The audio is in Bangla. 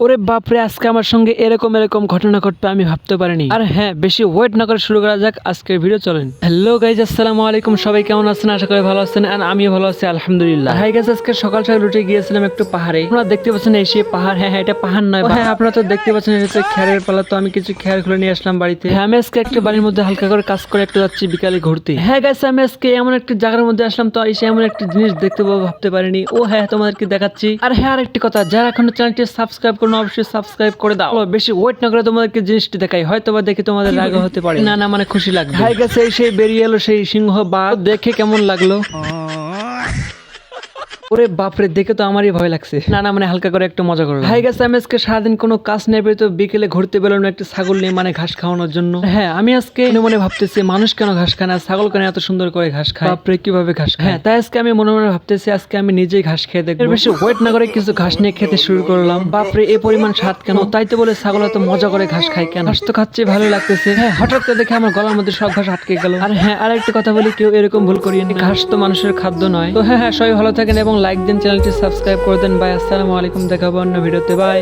ওরে বাপরে, আজকে আমার সঙ্গে এরকম ঘটনা ঘটবে আমি ভাবতে পারিনি। আর হ্যাঁ, বেশি ওয়েট না করে শুরু করা যাক আজকের ভিডিও। চলেন। হ্যালো গাইজ, আসসালামু আলাইকুম। সবাই কেমন আছেন? আশা করি ভালো আছেন। আর আমিও ভালো আছি আলহামদুলিল্লাহ। হাই গাইজ, আজকে সকাল সকাল উঠে গিয়েছিলাম একটু পাহাড়ে। আপনারা দেখতে পাচ্ছেন এই সেই পাহাড়। হ্যাঁ, এটা পাহাড় নয়। হ্যাঁ, আপনারা তো দেখতে পাচ্ছেন এটা হচ্ছে খেয়ারের পালা। তো আমি কিছু খেয়ার খুলে নিয়ে আসলাম বাড়িতে। হ্যাঁ, আমি আজকে একটা বাড়ির মধ্যে হালকা করে কাজ করে একটু যাচ্ছি বিকালে ঘুরতে। হ্যাঁ গাইজ, আমি আজকে এমন একটা জায়গার মধ্যে আসলাম, তো এসে এমন একটা জিনিস দেখতে পাবো ভাবতে পারিনি। ও হ্যাঁ, তোমাদেরকে দেখাচ্ছি। আর হ্যাঁ, আর একটি কথা, যারা এখনো চ্যানেলটি সাবস্ক্রাইব করুন অবশ্যই সাবস্ক্রাইব করে দাও। বেশি ওয়েট না করে তোমাদেরকে জিনিসটি দেখাই, হয়তো বা দেখে তোমাদের রাগ হতে পারে, না মানে খুশি লাগবে। হাই গেছে সেই বেরিয়ে এলো সেই সিংহ বাঘ। দেখে কেমন লাগলো? ওরে বাপরে, দেখে তো আমারই ভয় লাগছে। না মানে হালকা করে একটু মজা করলাম। হাই গেছে, আমি আজকে সারাদিন কোনো কাজ নেই, তো বিকেলে ঘুরতে বেরোনো একটা ছাগল নিয়ে, মানে ঘাস খাওয়ানোর জন্য। হ্যাঁ, আমি আজকে মনে ভাবতেছি মানুষ কেন ঘাস খায় না, ছাগল কেন এত সুন্দর করে ঘাস খায়, বাপরে কিভাবে ঘাস খায়। হ্যাঁ, তাই আজকে আমি মনে ভাবতেছি আজকে আমি নিজেই ঘাস খেয়ে দেখবো। বেশি ওয়েট না করে কিছু ঘাস নিয়ে খেতে শুরু করলাম। বাপরে, এই পরিমাণ স্বাদ কেন? তাই তো বলে ছাগল এত মজা করে ঘাস খায় কেন? ঘাস তো খাচ্ছে ভালো লাগতেছে। হ্যাঁ, হঠাৎ করে দেখে আমার গলার মধ্যে সব ঘাস আটকে গেল। আর হ্যাঁ, আর একটা কথা বলি, কেউ এরকম ভুল করিয়েন না, ঘাস তো মানুষের খাদ্য নয়। তো হ্যাঁ, সবাই ভালো থাকেন এবং লাইক দিন, চ্যানেলটি সাবস্ক্রাইব করে দেন। বাই, আসসালামু আলাইকুম। দেখা হবে অন্য ভিডিওতে। বাই।